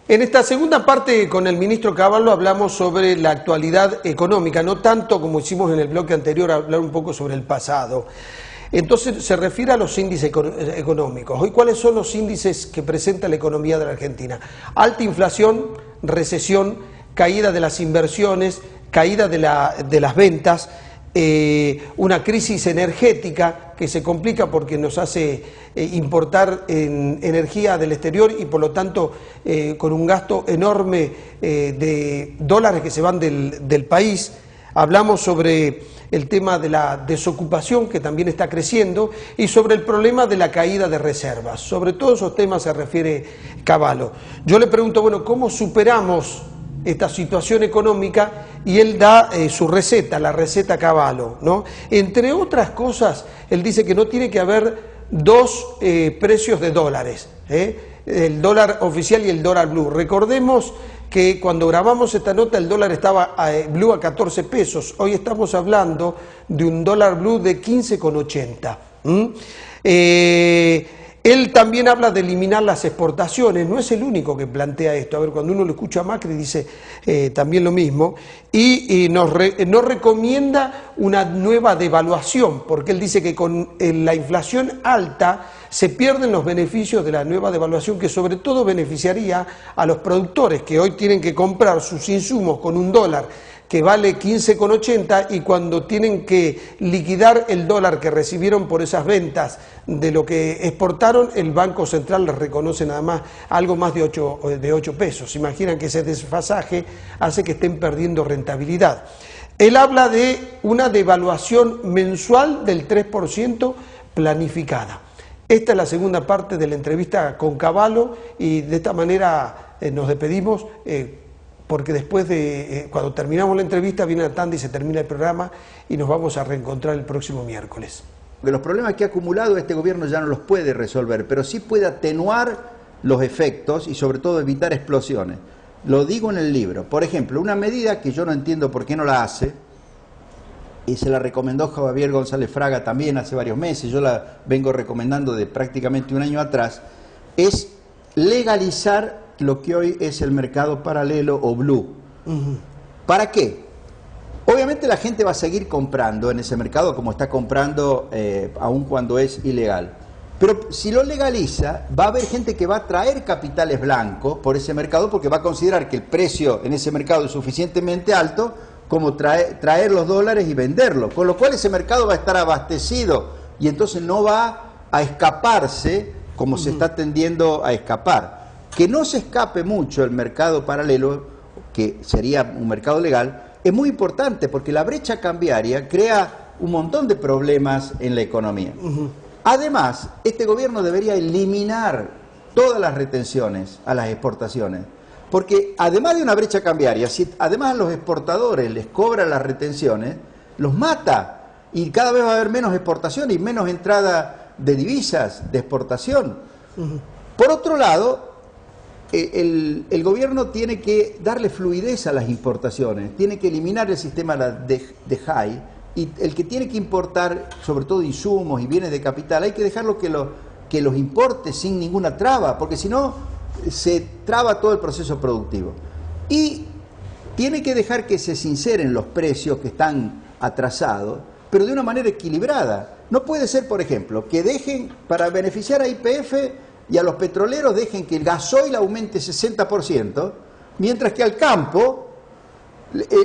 En esta segunda parte con el ministro Cavallo hablamos sobre la actualidad económica, no tanto como hicimos en el bloque anterior, hablar un poco sobre el pasado. Entonces se refiere a los índices económicos. Hoy, ¿cuáles son los índices que presenta la economía de la Argentina? Alta inflación, recesión, caída de las inversiones, caída de las ventas, una crisis energética que se complica porque nos hace importar energía del exterior y por lo tanto con un gasto enorme de dólares que se van del país. Hablamos sobre el tema de la desocupación que también está creciendo y sobre el problema de la caída de reservas. Sobre todos esos temas se refiere Cavallo. Yo le pregunto, bueno, ¿cómo superamos esta situación económica? Y él da su receta, la receta Cavallo, ¿no? Entre otras cosas, él dice que no tiene que haber dos precios de dólares, el dólar oficial y el dólar blue. Recordemos que cuando grabamos esta nota el dólar estaba blue a 14 pesos, hoy estamos hablando de un dólar blue de 15,80. Él también habla de eliminar las exportaciones, no es el único que plantea esto. A ver, cuando uno lo escucha a Macri dice también lo mismo, y nos recomienda una nueva devaluación, porque él dice que con la inflación alta se pierden los beneficios de la nueva devaluación, que sobre todo beneficiaría a los productores que hoy tienen que comprar sus insumos con un dólar que vale 15,80 y cuando tienen que liquidar el dólar que recibieron por esas ventas de lo que exportaron, el Banco Central les reconoce nada más algo más de 8 pesos. Imaginan que ese desfasaje hace que estén perdiendo rentabilidad. Él habla de una devaluación mensual del 3% planificada. Esta es la segunda parte de la entrevista con Cavallo y de esta manera nos despedimos. Porque después de, cuando terminamos la entrevista, viene la tanda y se termina el programa y nos vamos a reencontrar el próximo miércoles. De los problemas que ha acumulado este gobierno ya no los puede resolver, pero sí puede atenuar los efectos y sobre todo evitar explosiones. Lo digo en el libro. Por ejemplo, una medida que yo no entiendo por qué no la hace, y se la recomendó Javier González Fraga también hace varios meses, yo la vengo recomendando de prácticamente un año atrás, es legalizar lo que hoy es el mercado paralelo o blue. ¿Para qué? Obviamente la gente va a seguir comprando en ese mercado como está comprando aun cuando es ilegal. Pero si lo legaliza, va a haber gente que va a traer capitales blancos por ese mercado porque va a considerar que el precio en ese mercado es suficientemente alto como traer los dólares y venderlos. Con lo cual ese mercado va a estar abastecido y entonces no va a escaparse como se está tendiendo a escapar. Que no se escape mucho el mercado paralelo, que sería un mercado legal, es muy importante porque la brecha cambiaria crea un montón de problemas en la economía. Además, este gobierno debería eliminar todas las retenciones a las exportaciones, porque además de una brecha cambiaria, si además a los exportadores les cobran las retenciones, los mata y cada vez va a haber menos exportación y menos entrada de divisas, de exportación. Por otro lado, el gobierno tiene que darle fluidez a las importaciones, tiene que eliminar el sistema de high y el que tiene que importar, sobre todo insumos y bienes de capital, hay que dejarlo que los importe sin ninguna traba, porque si no se traba todo el proceso productivo. Y tiene que dejar que se sinceren los precios que están atrasados, pero de una manera equilibrada. No puede ser, por ejemplo, que dejen, para beneficiar a YPF y a los petroleros, dejen que el gasoil aumente 60%, mientras que al campo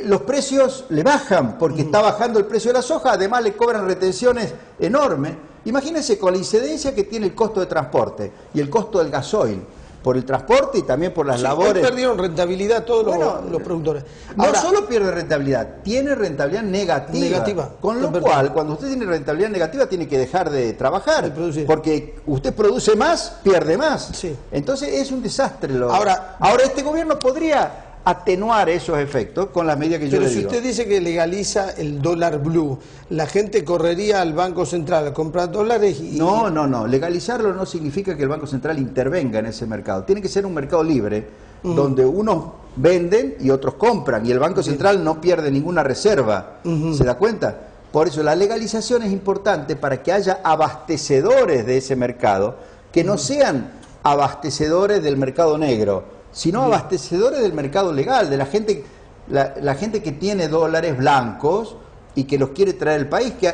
los precios le bajan, porque está bajando el precio de la soja, además le cobran retenciones enormes. Imagínense con la incidencia que tiene el costo de transporte y el costo del gasoil, por el transporte y también por las labores. Perdieron rentabilidad todos los productores. Ahora, no solo pierde rentabilidad, tiene rentabilidad negativa. Con lo cual, cuando usted tiene rentabilidad negativa, tiene que dejar de trabajar. Porque usted produce más, pierde más. Sí. Entonces es un desastre. Ahora, este gobierno podría atenuar esos efectos con las medidas que yo le digo. Pero si usted dice que legaliza el dólar blue, la gente correría al Banco Central a comprar dólares y... No. Legalizarlo no significa que el Banco Central intervenga en ese mercado. Tiene que ser un mercado libre, donde unos venden y otros compran, y el Banco Central no pierde ninguna reserva. ¿Se da cuenta? Por eso la legalización es importante para que haya abastecedores de ese mercado, que no sean abastecedores del mercado negro, sino abastecedores del mercado legal, de la gente, la gente que tiene dólares blancos y que los quiere traer al país, que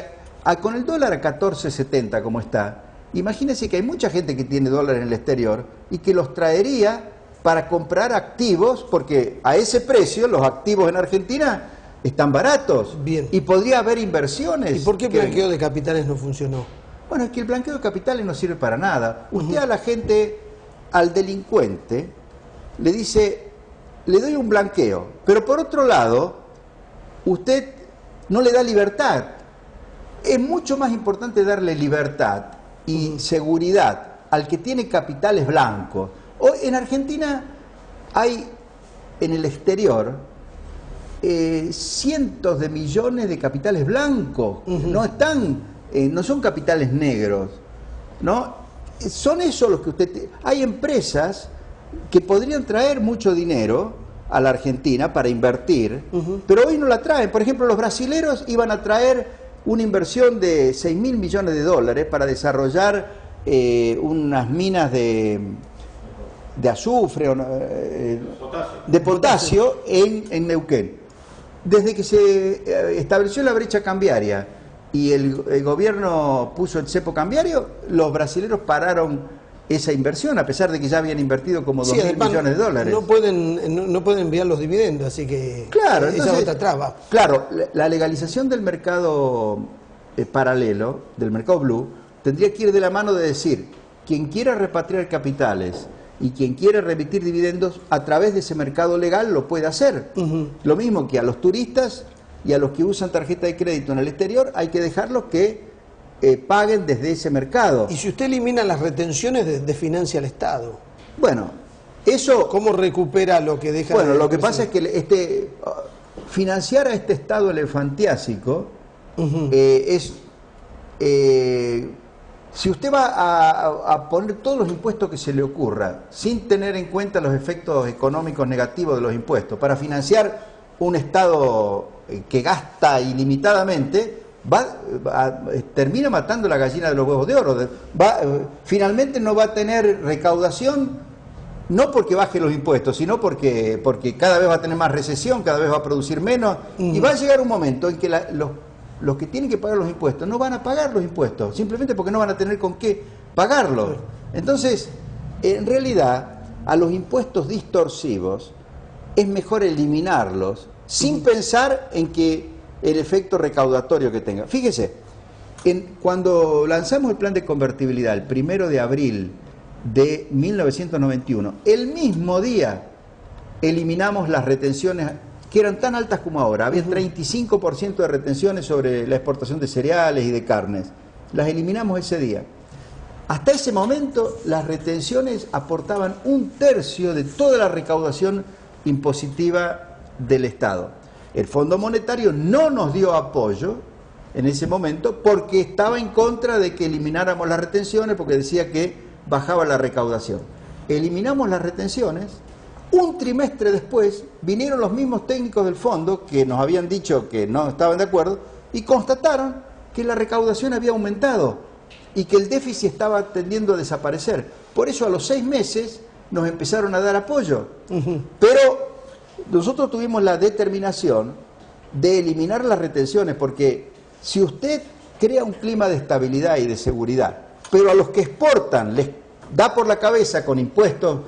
con el dólar a 14.70 como está, imagínense que hay mucha gente que tiene dólares en el exterior y que los traería para comprar activos, porque a ese precio los activos en Argentina están baratos. Bien. Y podría haber inversiones. ¿Y por qué el blanqueo de capitales no funcionó? Bueno, es que el blanqueo de capitales no sirve para nada. Usted a la gente, al delincuente, le dice, le doy un blanqueo, pero por otro lado, usted no le da libertad. Es mucho más importante darle libertad y seguridad al que tiene capitales blancos. Hoy en Argentina hay en el exterior cientos de millones de capitales blancos, no están, no son capitales negros, ¿no? Son esos los que usted... Hay empresas que podrían traer mucho dinero a la Argentina para invertir, pero hoy no la traen. Por ejemplo, los brasileros iban a traer una inversión de 6.000 millones de dólares para desarrollar unas minas de azufre, de potasio en Neuquén. Desde que se estableció la brecha cambiaria y el gobierno puso el cepo cambiario, los brasileros pararon esa inversión, a pesar de que ya habían invertido como 2.000 millones de dólares. No pueden enviar los dividendos, así que claro, esa entonces, es otra traba. Claro, la legalización del mercado paralelo, del mercado blue, tendría que ir de la mano de decir, quien quiera repatriar capitales y quien quiera remitir dividendos a través de ese mercado legal lo puede hacer. Lo mismo que a los turistas y a los que usan tarjeta de crédito en el exterior, hay que dejarlos que paguen desde ese mercado. Y si usted elimina las retenciones, desfinancia al Estado. Bueno, eso... ¿Cómo recupera lo que deja? Bueno, lo que pasa es que financiar a este Estado elefantiásico es... si usted va a poner todos los impuestos que se le ocurra, sin tener en cuenta los efectos económicos negativos de los impuestos, para financiar un Estado que gasta ilimitadamente, termina matando la gallina de los huevos de oro. Finalmente no va a tener recaudación, no porque baje los impuestos, sino porque cada vez va a tener más recesión, cada vez va a producir menos, y va a llegar un momento en que los que tienen que pagar los impuestos no van a pagar los impuestos, simplemente porque no van a tener con qué pagarlos. Entonces, en realidad, a los impuestos distorsivos es mejor eliminarlos sin pensar en que el efecto recaudatorio que tenga. Fíjese, cuando lanzamos el plan de convertibilidad el 1 de abril de 1991, el mismo día eliminamos las retenciones que eran tan altas como ahora. Había 35% de retenciones sobre la exportación de cereales y de carnes. Las eliminamos ese día. Hasta ese momento las retenciones aportaban 1/3 de toda la recaudación impositiva del Estado. El Fondo Monetario no nos dio apoyo en ese momento porque estaba en contra de que elimináramos las retenciones, porque decía que bajaba la recaudación. Eliminamos las retenciones. Un trimestre después vinieron los mismos técnicos del fondo que nos habían dicho que no estaban de acuerdo y constataron que la recaudación había aumentado y que el déficit estaba tendiendo a desaparecer. Por eso a los 6 meses nos empezaron a dar apoyo. Pero nosotros tuvimos la determinación de eliminar las retenciones, porque si usted crea un clima de estabilidad y de seguridad, pero a los que exportan les da por la cabeza con impuestos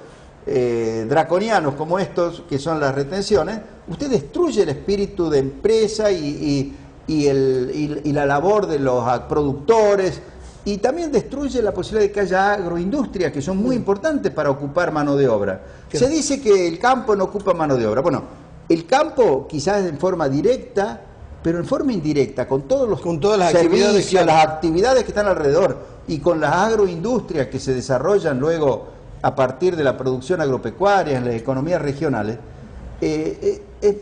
draconianos como estos, que son las retenciones, usted destruye el espíritu de empresa y la labor de los productores, y también destruye la posibilidad de que haya agroindustrias que son muy importantes para ocupar mano de obra. Se dice que el campo no ocupa mano de obra. Bueno, el campo quizás en forma directa, pero en forma indirecta, con todas las servicios, claro, las actividades que están alrededor, y con las agroindustrias que se desarrollan luego a partir de la producción agropecuaria en las economías regionales,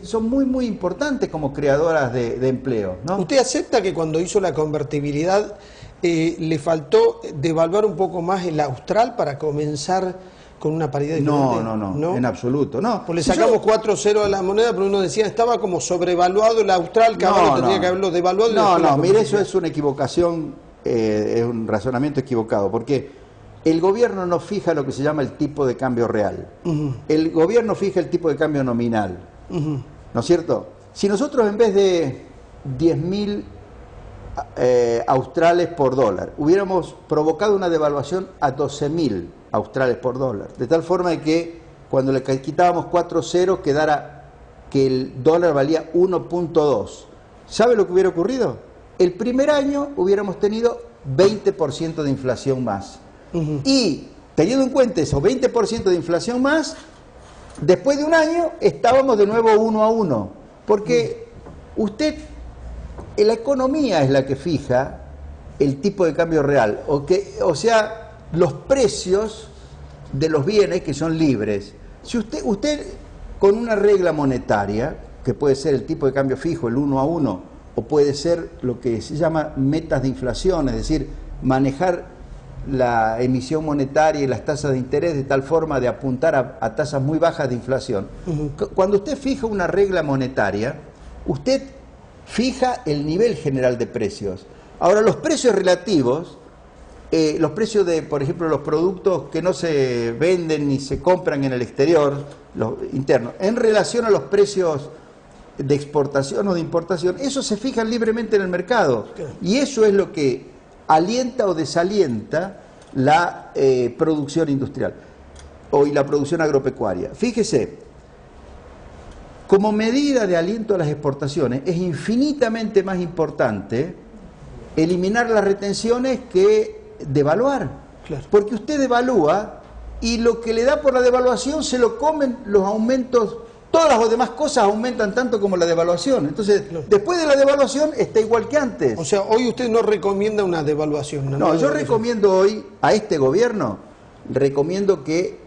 son muy, muy importantes como creadoras de empleo, ¿no? ¿Usted acepta que cuando hizo la convertibilidad le faltó devaluar un poco más el austral para comenzar con una paridad diferente? No, en absoluto, no. Pues le sacamos 4 ceros a la moneda, pero uno decía estaba como sobrevaluado el austral, que ahora tendría que haberlo devaluado. Mire, eso es una equivocación, es un razonamiento equivocado, porque el gobierno no fija lo que se llama el tipo de cambio real. El gobierno fija el tipo de cambio nominal. ¿No es cierto? Si nosotros en vez de 10.000 australes por dólar hubiéramos provocado una devaluación a 12.000 australes por dólar, de tal forma de que cuando le quitábamos 4 ceros quedara que el dólar valía 1.2, ¿sabe lo que hubiera ocurrido? El primer año hubiéramos tenido 20% de inflación más. Y teniendo en cuenta esos 20% de inflación más, después de un año estábamos de nuevo 1 a 1, porque la economía es la que fija el tipo de cambio real, o sea, los precios de los bienes que son libres. Si usted con una regla monetaria, que puede ser el tipo de cambio fijo, el 1 a 1, o puede ser lo que se llama metas de inflación, es decir, manejar la emisión monetaria y las tasas de interés de tal forma de apuntar a tasas muy bajas de inflación. Cuando usted fija una regla monetaria, usted fija el nivel general de precios. Ahora, los precios relativos, los precios de, por ejemplo, los productos que no se venden ni se compran en el exterior, los internos, en relación a los precios de exportación o de importación, esos se fijan libremente en el mercado. Y eso es lo que alienta o desalienta la producción industrial y la producción agropecuaria. Fíjese, como medida de aliento a las exportaciones, es infinitamente más importante eliminar las retenciones que devaluar. Claro. Porque usted devalúa y lo que le da por la devaluación se lo comen los aumentos. Todas las demás cosas aumentan tanto como la devaluación. Entonces, claro, después de la devaluación está igual que antes. O sea, hoy usted no recomienda una devaluación. No, yo recomiendo hoy a este gobierno, recomiendo que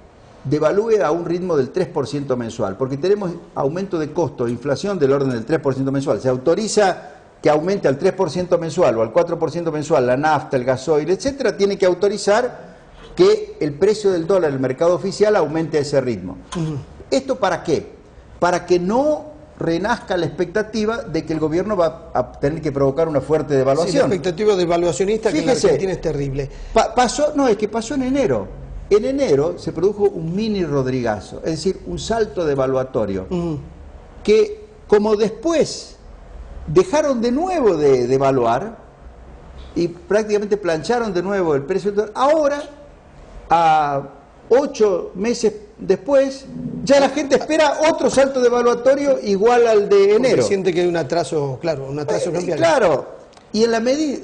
devalúe a un ritmo del 3% mensual, porque tenemos aumento de costo, inflación del orden del 3% mensual. Se autoriza que aumente al 3% mensual o al 4% mensual la nafta, el gasoil, etcétera, tiene que autorizar que el precio del dólar en el mercado oficial aumente a ese ritmo. ¿Esto para qué? Para que no renazca la expectativa de que el gobierno va a tener que provocar una fuerte devaluación. Sí, la expectativa devaluacionista que en la Argentina es terrible. Pasó en enero. En enero se produjo un mini Rodrigazo, es decir, un salto devaluatorio, que como después dejaron de nuevo de devaluar y prácticamente plancharon de nuevo el precio del dólar, ahora, a 8 meses después, ya la gente espera otro salto devaluatorio igual al de enero. Porque siente que hay un atraso, claro, un atraso cambiario. Claro, y en la medida...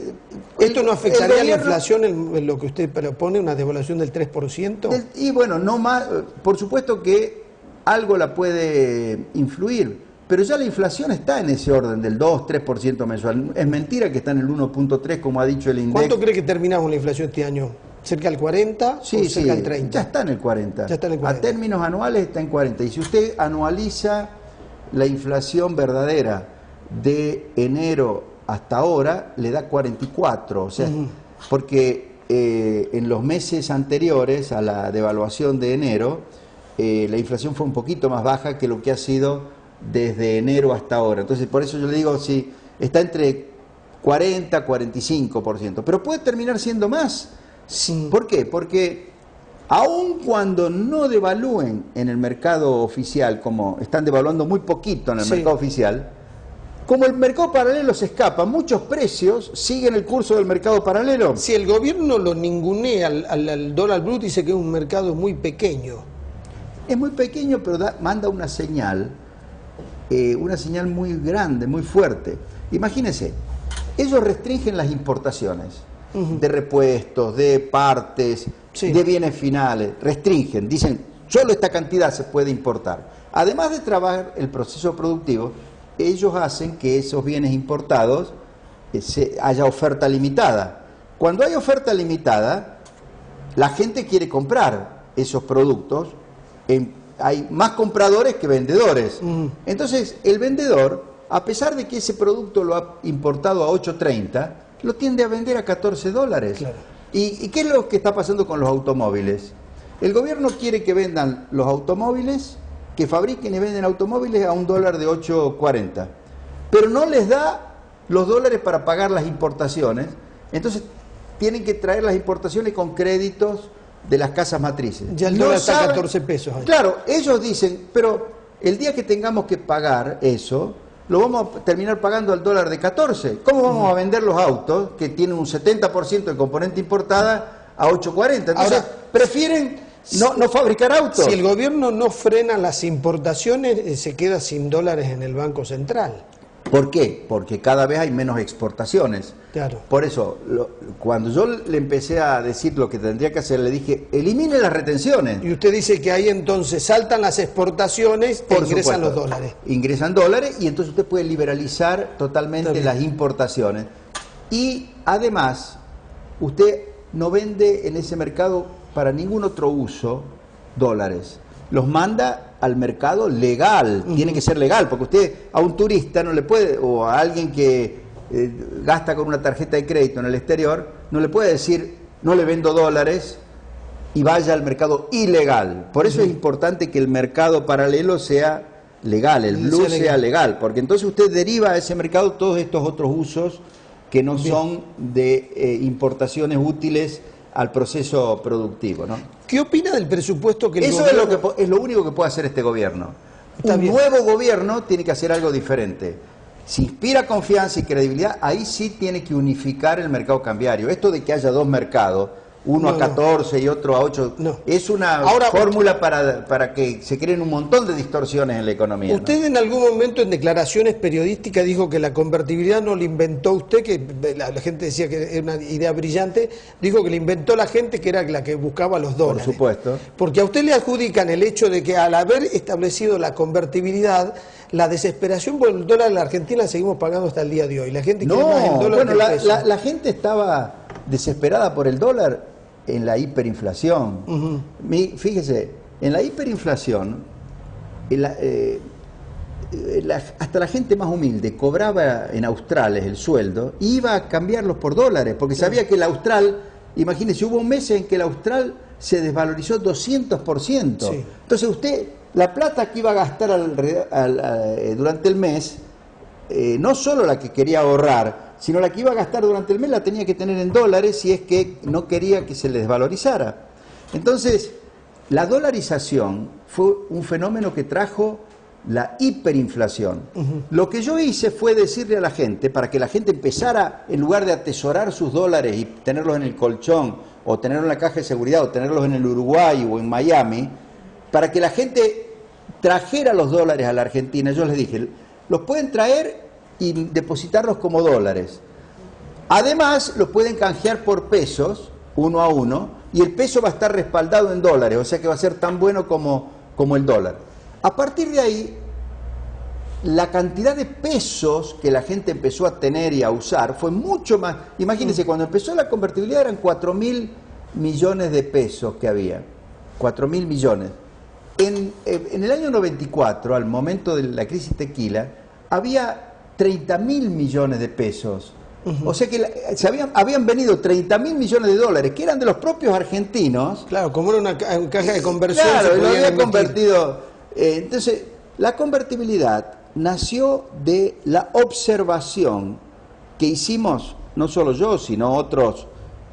¿Esto no afectaría a la inflación en lo que usted propone, una devaluación del 3%? Y bueno, no más, por supuesto que algo la puede influir, pero ya la inflación está en ese orden del 2-3% mensual. Es mentira que está en el 1.3, como ha dicho el INDEC. ¿Cuánto cree que terminamos la inflación este año? ¿Cerca del 40 sí, o cerca del 30? Ya está en el 40. Ya está en el 40. A términos anuales está en 40. Y si usted anualiza la inflación verdadera de enero hasta ahora, le da 44. O sea, porque en los meses anteriores a la devaluación de enero, la inflación fue un poquito más baja que lo que ha sido desde enero hasta ahora. Entonces, por eso yo le digo, sí, está entre 40 y 45%. Pero puede terminar siendo más. Sí. ¿Por qué? Porque aun cuando no devalúen en el mercado oficial, como están devaluando muy poquito en el mercado oficial, como el mercado paralelo se escapa, muchos precios siguen el curso del mercado paralelo. Si el gobierno lo ningunea al dólar blue, dice que es un mercado muy pequeño. Es muy pequeño, pero manda una señal muy grande, muy fuerte. Imagínense, ellos restringen las importaciones de repuestos, de partes, de bienes finales, restringen, dicen, solo esta cantidad se puede importar. Además de trabajar el proceso productivo, ellos hacen que esos bienes importados haya oferta limitada. Cuando hay oferta limitada, la gente quiere comprar esos productos, hay más compradores que vendedores. Entonces, el vendedor, a pesar de que ese producto lo ha importado a 8.30, lo tiende a vender a $14. Claro. ¿Y qué es lo que está pasando con los automóviles? El gobierno quiere que vendan los automóviles, que fabriquen y venden automóviles a $1 de 8.40, pero no les da los dólares para pagar las importaciones. Entonces tienen que traer las importaciones con créditos de las casas matrices. Ya el dólar está a 14 pesos. Ahí. Claro, ellos dicen, pero el día que tengamos que pagar eso, lo vamos a terminar pagando al dólar de 14. ¿Cómo vamos a vender los autos que tienen un 70% de componente importada a 8.40? Entonces, ahora, prefieren no fabricar autos. Si el gobierno no frena las importaciones, se queda sin dólares en el Banco Central. ¿Por qué? Porque cada vez hay menos exportaciones. Claro. Por eso, cuando yo le empecé a decir lo que tendría que hacer, le dije, elimine las retenciones. Y usted dice que ahí entonces saltan las exportaciones e ingresan los dólares. Ingresan dólares y entonces usted puede liberalizar totalmente las importaciones. Y además, usted no vende en ese mercado para ningún otro uso dólares. Los manda al mercado legal, tiene que ser legal, porque usted a un turista no le puede, o a alguien que gasta con una tarjeta de crédito en el exterior, no le puede decir, no le vendo dólares y vaya al mercado ilegal. Por eso es importante que el mercado paralelo sea legal, el blue sea legal, porque entonces usted deriva a ese mercado todos estos otros usos que no son de importaciones útiles al proceso productivo, ¿no? ¿Qué opina del presupuesto que el Eso gobierno... es lo único que puede hacer este gobierno. Un nuevo gobierno tiene que hacer algo diferente. Si inspira confianza y credibilidad, ahí sí tiene que unificar el mercado cambiario. Esto de que haya dos mercados, uno a 14 y otro a 8, es una fórmula para que se creen un montón de distorsiones en la economía. Usted en algún momento en declaraciones periodísticas dijo que la convertibilidad no la inventó usted, que la gente decía que era una idea brillante, dijo que la inventó la gente que era la que buscaba los dólares. Por supuesto. Porque a usted le adjudican el hecho de que al haber establecido la convertibilidad, la desesperación por el dólar en la Argentina la seguimos pagando hasta el día de hoy. La gente quiere más el dólar que el peso. La gente estaba desesperada por el dólar en la hiperinflación. Fíjese, en la hiperinflación, hasta la gente más humilde cobraba en australes el sueldo y iba a cambiarlos por dólares, porque sabía que el austral, imagínese, hubo un mes en que el austral se desvalorizó 200%. Sí. Entonces usted, la plata que iba a gastar durante el mes, no solo la que quería ahorrar, sino la que iba a gastar durante el mes la tenía que tener en dólares si es que no quería que se le desvalorizara. Entonces, la dolarización fue un fenómeno que trajo la hiperinflación. Lo que yo hice fue decirle a la gente, para que la gente empezara, en lugar de atesorar sus dólares y tenerlos en el colchón, o tenerlos en la caja de seguridad, o tenerlos en el Uruguay o en Miami, para que la gente trajera los dólares a la Argentina, yo les dije, los pueden traer y depositarlos como dólares. Además, los pueden canjear por pesos, uno a uno, y el peso va a estar respaldado en dólares, o sea que va a ser tan bueno como el dólar. A partir de ahí, la cantidad de pesos que la gente empezó a tener y a usar fue mucho más. Imagínense, cuando empezó la convertibilidad eran 4.000 millones de pesos que había. 4.000 millones. En el año 94, al momento de la crisis tequila, había 30.000 millones de pesos. O sea que habían venido 30.000 millones de dólares, que eran de los propios argentinos. Claro, como era una caja de conversión. Claro, lo había convertido. Entonces, la convertibilidad nació de la observación que hicimos, no solo yo, sino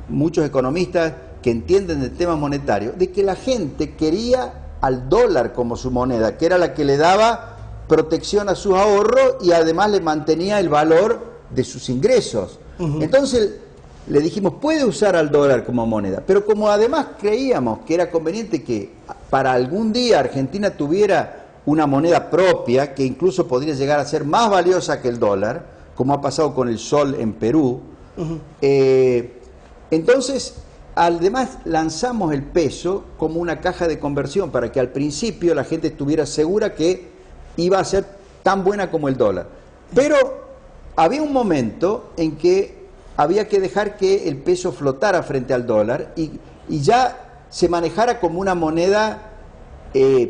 muchos economistas que entienden del tema monetario, de que la gente quería al dólar como su moneda, que era la que le daba protección a sus ahorros y además le mantenía el valor de sus ingresos. Entonces le dijimos, puede usar al dólar como moneda, pero como además creíamos que era conveniente que para algún día Argentina tuviera una moneda propia, que incluso podría llegar a ser más valiosa que el dólar, como ha pasado con el sol en Perú, entonces además lanzamos el peso como una caja de conversión para que al principio la gente estuviera segura que iba a ser tan buena como el dólar. Pero había un momento en que había que dejar que el peso flotara frente al dólar y ya se manejara como una moneda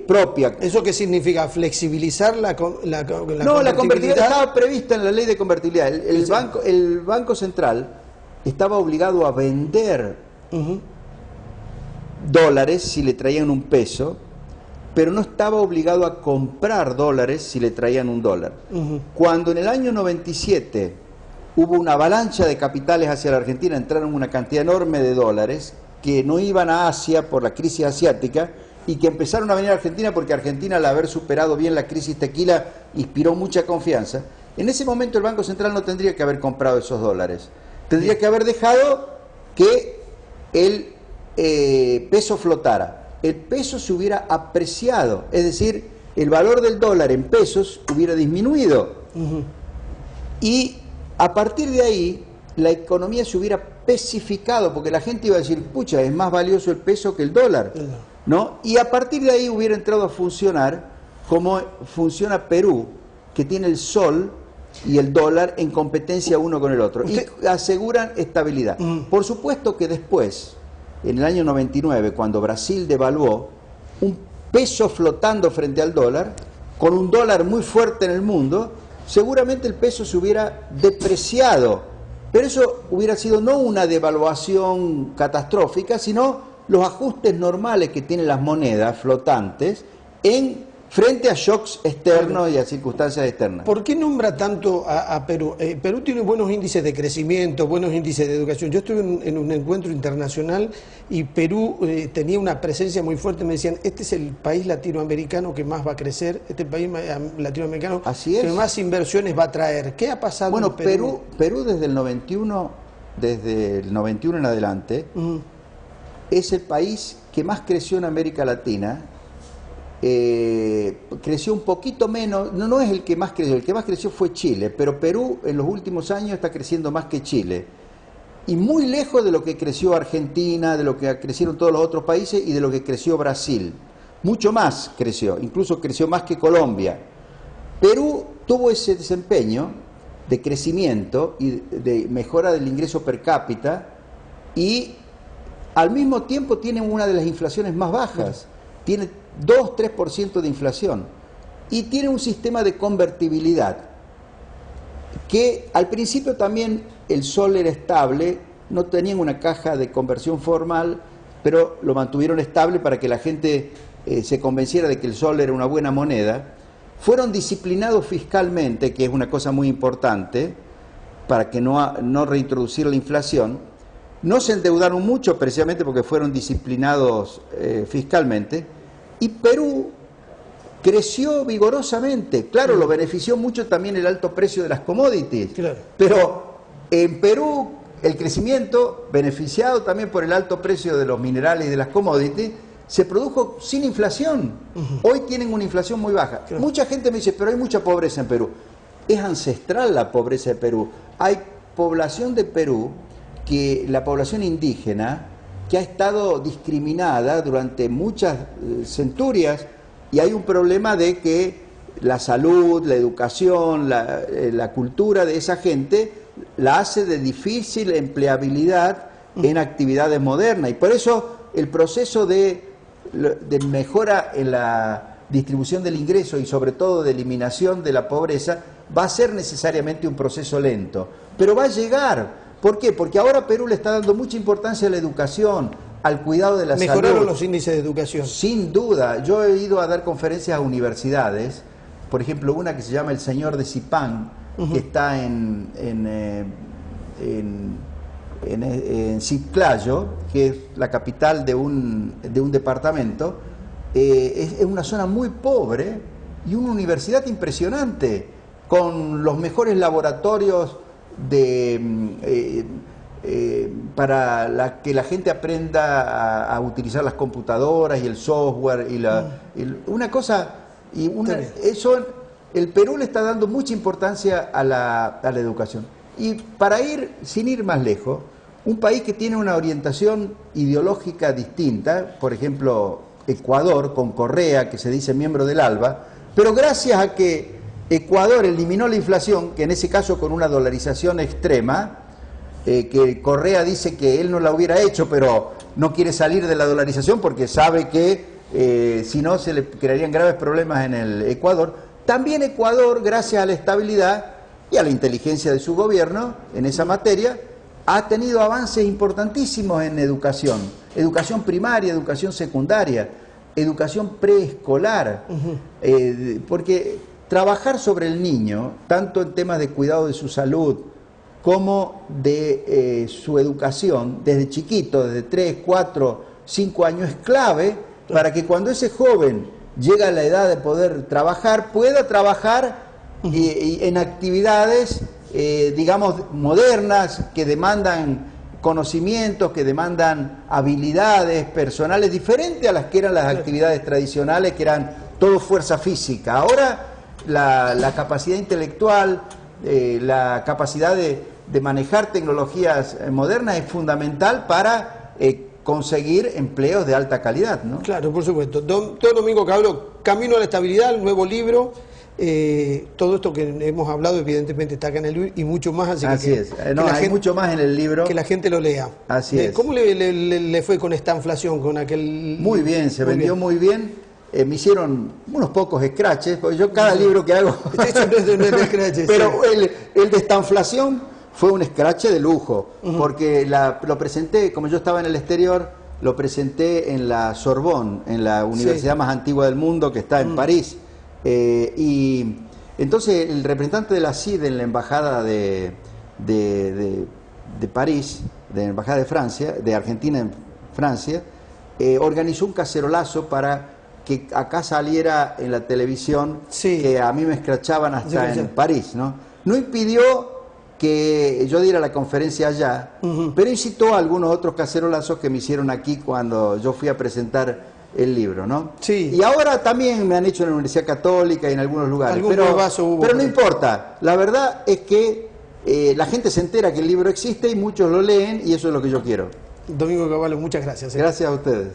propia. ¿Eso qué significa? ¿Flexibilizar la convertibilidad? No, la convertibilidad estaba prevista en la ley de convertibilidad. El Banco Central estaba obligado a vender dólares si le traían un peso, pero no estaba obligado a comprar dólares si le traían un dólar. Cuando en el año 97 hubo una avalancha de capitales hacia la Argentina, entraron una cantidad enorme de dólares que no iban a Asia por la crisis asiática y que empezaron a venir a Argentina porque Argentina, al haber superado bien la crisis tequila, inspiró mucha confianza. En ese momento el Banco Central no tendría que haber comprado esos dólares. Tendría que haber dejado que el peso flotara. El peso se hubiera apreciado, es decir, el valor del dólar en pesos hubiera disminuido. Y a partir de ahí, la economía se hubiera pesificado, porque la gente iba a decir, pucha, es más valioso el peso que el dólar, ¿no? Y a partir de ahí hubiera entrado a funcionar como funciona Perú, que tiene el sol y el dólar en competencia uno con el otro, y aseguran estabilidad. Por supuesto que después, en el año 99, cuando Brasil devaluó, un peso flotando frente al dólar, con un dólar muy fuerte en el mundo, seguramente el peso se hubiera depreciado. Pero eso hubiera sido no una devaluación catastrófica, sino los ajustes normales que tienen las monedas flotantes frente a shocks externos y a circunstancias externas. ¿Por qué nombra tanto a Perú? Perú tiene buenos índices de crecimiento, buenos índices de educación. Yo estuve en un encuentro internacional y Perú tenía una presencia muy fuerte. Me decían, este es el país latinoamericano que más va a crecer, este es el país latinoamericano que más inversiones va a traer. ¿Qué ha pasado? Bueno, en Perú? Perú desde el 91 en adelante, es el país que más creció en América Latina. Creció un poquito menos, no es el que más creció fue Chile, pero Perú en los últimos años está creciendo más que Chile, y muy lejos de lo que creció Argentina, de lo que crecieron todos los otros países y de lo que creció Brasil. Mucho más creció, incluso creció más que Colombia. Perú tuvo ese desempeño de crecimiento y de mejora del ingreso per cápita, y al mismo tiempo tiene una de las inflaciones más bajas. Tiene 2-3% de inflación y tiene un sistema de convertibilidad que al principio también el sol era estable, no tenían una caja de conversión formal, pero lo mantuvieron estable para que la gente se convenciera de que el sol era una buena moneda. Fueron disciplinados fiscalmente, que es una cosa muy importante para que no reintroducir la inflación. No se endeudaron mucho precisamente porque fueron disciplinados fiscalmente. Y Perú creció vigorosamente. Claro, lo benefició mucho también el alto precio de las commodities. Claro. Pero en Perú el crecimiento, beneficiado también por el alto precio de los minerales y de las commodities, se produjo sin inflación. Hoy tienen una inflación muy baja. Claro. Mucha gente me dice, pero hay mucha pobreza en Perú. Es ancestral la pobreza de Perú. Hay población de Perú, la población indígena, que ha estado discriminada durante muchas centurias, y hay un problema de que la salud, la educación, la cultura de esa gente la hace de difícil empleabilidad en actividades modernas, y por eso el proceso de mejora en la distribución del ingreso y sobre todo de eliminación de la pobreza va a ser necesariamente un proceso lento, pero va a llegar. ¿Por qué? Porque ahora Perú le está dando mucha importancia a la educación, al cuidado de la salud. ¿Mejoraron los índices de educación? Sin duda. Yo he ido a dar conferencias a universidades, por ejemplo, una que se llama El Señor de Zipán, que está en Chiclayo, que es la capital de un departamento. Es una zona muy pobre y una universidad impresionante, con los mejores laboratorios para que la gente aprenda a utilizar las computadoras y el software una cosa eso el Perú le está dando mucha importancia a la educación. Y para sin ir más lejos, un país que tiene una orientación ideológica distinta, por ejemplo Ecuador, con Correa, que se dice miembro del ALBA, pero gracias a que Ecuador eliminó la inflación, que en ese caso con una dolarización extrema, que Correa dice que él no la hubiera hecho, pero no quiere salir de la dolarización porque sabe que si no se le crearían graves problemas en el Ecuador. También Ecuador, gracias a la estabilidad y a la inteligencia de su gobierno en esa materia, ha tenido avances importantísimos en educación primaria, educación secundaria, educación preescolar, porque trabajar sobre el niño, tanto en temas de cuidado de su salud, como de su educación desde chiquito, desde 3, 4, 5 años, es clave para que cuando ese joven llega a la edad de poder trabajar, pueda trabajar en actividades, digamos, modernas, que demandan conocimientos, que demandan habilidades personales diferentes a las que eran las actividades tradicionales, que eran todo fuerza física. Ahora la capacidad intelectual, la capacidad de manejar tecnologías modernas es fundamental para conseguir empleos de alta calidad, ¿no? Claro, por supuesto. Don Domingo Caballó, Camino a la Estabilidad, el nuevo libro, todo esto que hemos hablado evidentemente está acá en el libro y mucho más, así es. No, hay mucho más en el libro. Que la gente lo lea. Así es. ¿Cómo le fue con esta inflación, con aquel...? Muy bien, se vendió muy bien. Me hicieron unos pocos scratches, porque yo cada libro que hago... Pero el de esta inflación fue un scratch de lujo, porque lo presenté, como yo estaba en el exterior, lo presenté en la Sorbonne, en la universidad más antigua del mundo, que está en París. Y entonces el representante de la CID en la embajada de París, de la embajada de Francia, de Argentina en Francia, organizó un cacerolazo para que acá saliera en la televisión, que a mí me escrachaban hasta en París, ¿no? No impidió que yo diera la conferencia allá, pero incitó a algunos otros cacerolazos que me hicieron aquí cuando yo fui a presentar el libro, ¿no? Sí. Y ahora también me han hecho en la Universidad Católica y en algunos lugares, pero no importa. La verdad es que la gente se entera que el libro existe y muchos lo leen, y eso es lo que yo quiero. Domingo Caballó, muchas gracias. Gracias a ustedes.